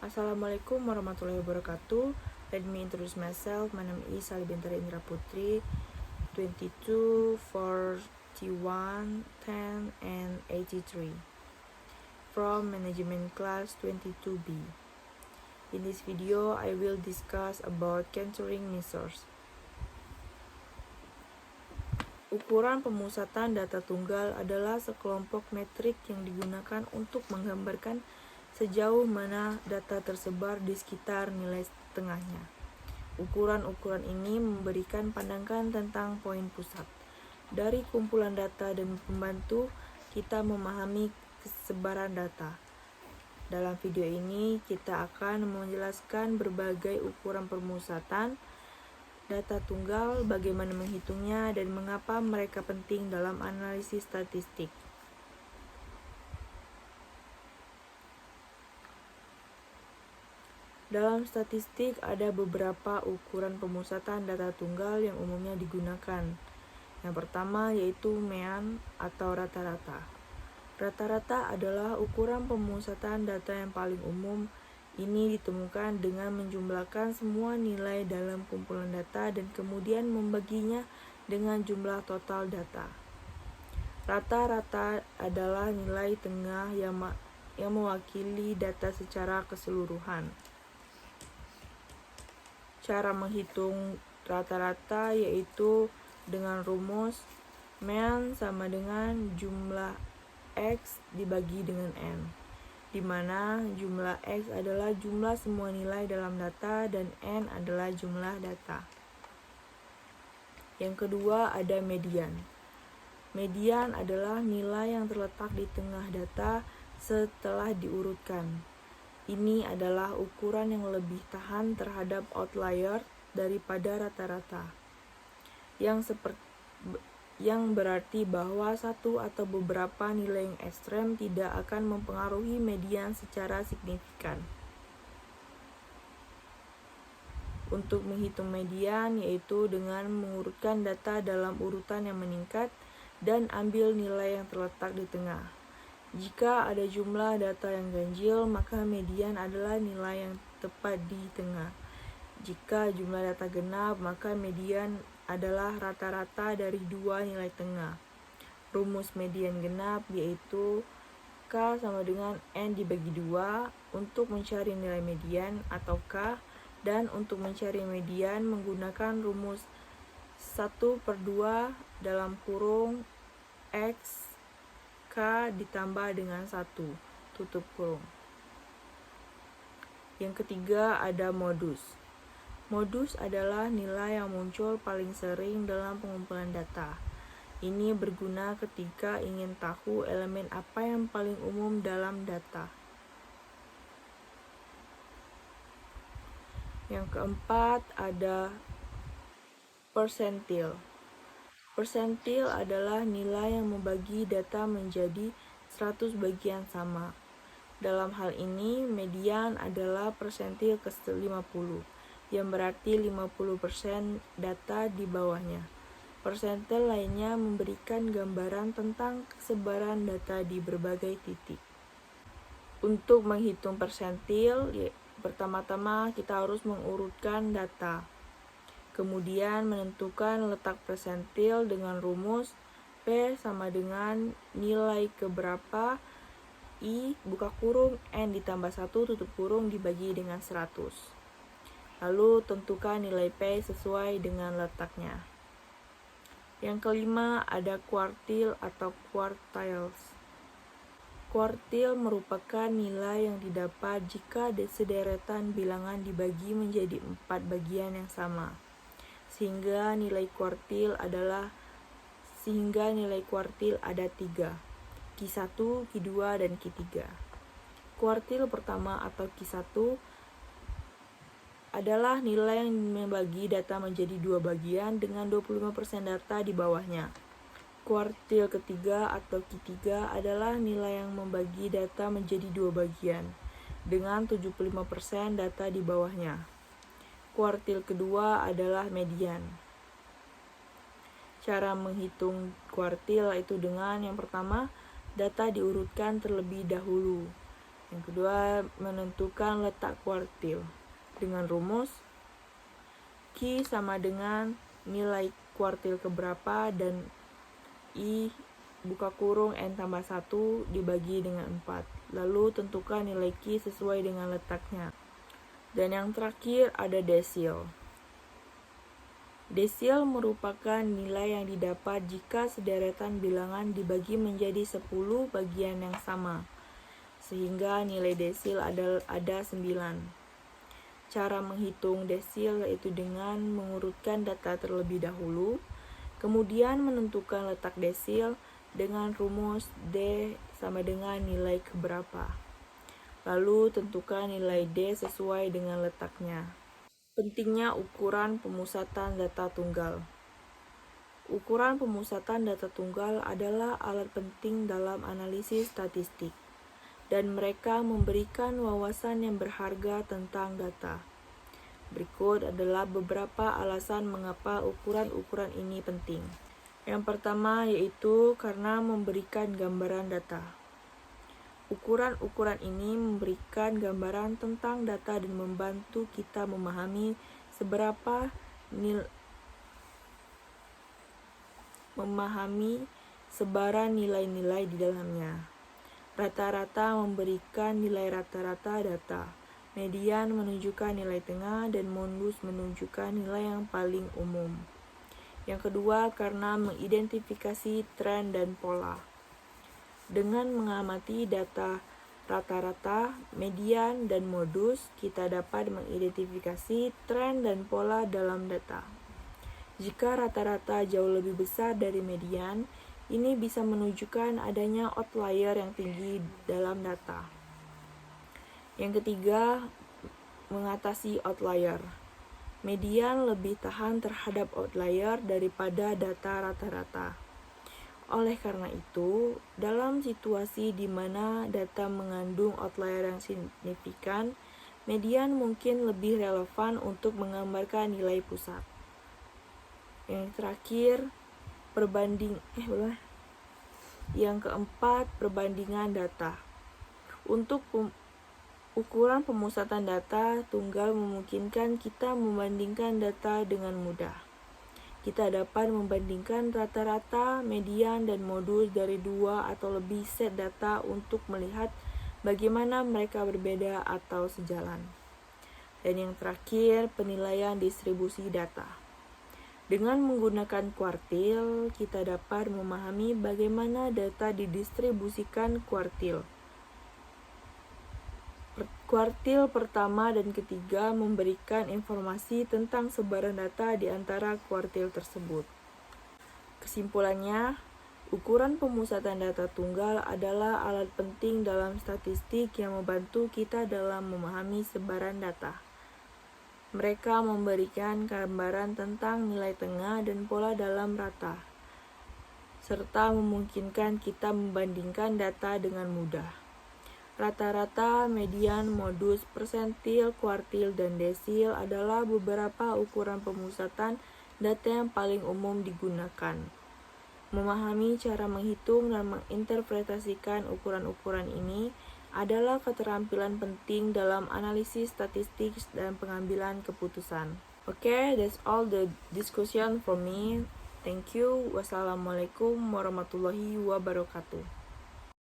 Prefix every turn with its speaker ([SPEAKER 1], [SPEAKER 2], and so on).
[SPEAKER 1] Assalamualaikum warahmatullahi wabarakatuh. Let me introduce myself. My name is Salibintara Indra Putri, 22, 41, 10, and 83 from Management Class 22B. In this video, I will discuss about capturing measures. Ukuran pemusatan data tunggal adalah sekelompok metrik yang digunakan untuk menggambarkan sejauh mana data tersebar di sekitar nilai tengahnya. Ukuran-ukuran ini memberikan pandangan tentang poin pusat. Dari kumpulan data dan pembantu, kita memahami kesebaran data. Dalam video ini, kita akan menjelaskan berbagai ukuran pemusatan data tunggal, bagaimana menghitungnya, dan mengapa mereka penting dalam analisis statistik. Dalam statistik, ada beberapa ukuran pemusatan data tunggal yang umumnya digunakan. Yang pertama yaitu mean atau rata-rata. Rata-rata adalah ukuran pemusatan data yang paling umum. Ini ditemukan dengan menjumlahkan semua nilai dalam kumpulan data dan kemudian membaginya dengan jumlah total data. Rata-rata adalah nilai tengah yang mewakili data secara keseluruhan. Cara menghitung rata-rata yaitu dengan rumus mean sama dengan jumlah X dibagi dengan N, di mana jumlah X adalah jumlah semua nilai dalam data dan N adalah jumlah data. Yang kedua ada median. Median adalah nilai yang terletak di tengah data setelah diurutkan. Ini adalah ukuran yang lebih tahan terhadap outlier daripada rata-rata. Yang berarti bahwa satu atau beberapa nilai yang ekstrem tidak akan mempengaruhi median secara signifikan. Untuk menghitung median yaitu dengan mengurutkan data dalam urutan yang meningkat dan ambil nilai yang terletak di tengah. Jika ada jumlah data yang ganjil, maka median adalah nilai yang tepat di tengah. Jika jumlah data genap, maka median adalah rata-rata dari dua nilai tengah. Rumus median genap yaitu K sama dengan N dibagi 2 untuk mencari nilai median atau K, dan untuk mencari median menggunakan rumus 1/2 dalam kurung X K ditambah dengan 1 tutup kurung. Yang ketiga ada modus. Modus adalah nilai yang muncul paling sering dalam pengumpulan data. Ini berguna ketika ingin tahu elemen apa yang paling umum dalam data. Yang keempat ada persentil. Persentil adalah nilai yang membagi data menjadi 100 bagian sama. Dalam hal ini, median adalah persentil ke-50, yang berarti 50% data di bawahnya. Persentil lainnya memberikan gambaran tentang kesebaran data di berbagai titik. Untuk menghitung persentil, pertama-tama kita harus mengurutkan data. Kemudian menentukan letak persentil dengan rumus P sama dengan nilai keberapa I buka kurung N ditambah 1 tutup kurung dibagi dengan 100. Lalu tentukan nilai P sesuai dengan letaknya. Yang kelima ada kuartil atau quartiles. Kuartil merupakan nilai yang didapat jika sederetan bilangan dibagi menjadi 4 bagian yang sama. Sehingga nilai kuartil ada 3, Q1, Q2, dan Q3. Kuartil pertama atau Q1 adalah nilai yang membagi data menjadi 2 bagian dengan 25% data di bawahnya. Kuartil ketiga atau Q3 adalah nilai yang membagi data menjadi 2 bagian dengan 75% data di bawahnya. Kuartil kedua adalah median. Cara menghitung kuartil itu dengan yang pertama, data diurutkan terlebih dahulu. Yang kedua, menentukan letak kuartil dengan rumus Q sama dengan nilai kuartil keberapa dan I buka kurung N tambah 1 dibagi dengan 4. Lalu tentukan nilai Q sesuai dengan letaknya. Dan yang terakhir ada desil. Desil merupakan nilai yang didapat jika sederetan bilangan dibagi menjadi 10 bagian yang sama, sehingga nilai desil ada 9. Cara menghitung desil yaitu dengan mengurutkan data terlebih dahulu, kemudian menentukan letak desil dengan rumus D sama dengan nilai keberapa. Lalu tentukan nilai D sesuai dengan letaknya. Pentingnya ukuran pemusatan data tunggal. Ukuran pemusatan data tunggal adalah alat penting dalam analisis statistik, dan mereka memberikan wawasan yang berharga tentang data. Berikut adalah beberapa alasan mengapa ukuran-ukuran ini penting. Yang pertama yaitu karena memberikan gambaran data. Ukuran-ukuran ini memberikan gambaran tentang data dan membantu kita memahami sebaran nilai-nilai di dalamnya. Rata-rata memberikan nilai rata-rata data, median menunjukkan nilai tengah, dan modus menunjukkan nilai yang paling umum. Yang kedua, karena mengidentifikasi tren dan pola. Dengan mengamati data rata-rata, median, dan modus, kita dapat mengidentifikasi tren dan pola dalam data. Jika rata-rata jauh lebih besar dari median, ini bisa menunjukkan adanya outlier yang tinggi dalam data. Yang ketiga, mengatasi outlier. Median lebih tahan terhadap outlier daripada data rata-rata. Oleh karena itu, dalam situasi di mana data mengandung outlier yang signifikan, median mungkin lebih relevan untuk menggambarkan nilai pusat. Yang terakhir, Yang keempat, perbandingan data. Untuk ukuran pemusatan data tunggal memungkinkan kita membandingkan data dengan mudah. Kita dapat membandingkan rata-rata, median, dan modus dari 2 atau lebih set data untuk melihat bagaimana mereka berbeda atau sejalan. Dan yang terakhir, penilaian distribusi data. Dengan menggunakan kuartil, kita dapat memahami bagaimana data didistribusikan kuartil. Kuartil pertama dan ketiga memberikan informasi tentang sebaran data di antara kuartil tersebut. Kesimpulannya, ukuran pemusatan data tunggal adalah alat penting dalam statistik yang membantu kita dalam memahami sebaran data. Mereka memberikan gambaran tentang nilai tengah dan pola dalam rata, serta memungkinkan kita membandingkan data dengan mudah. Rata-rata, median, modus, persentil, kuartil, dan desil adalah beberapa ukuran pemusatan data yang paling umum digunakan. Memahami cara menghitung dan menginterpretasikan ukuran-ukuran ini adalah keterampilan penting dalam analisis statistik dan pengambilan keputusan. Okay, that's all the discussion from me. Thank you. Wassalamualaikum warahmatullahi wabarakatuh.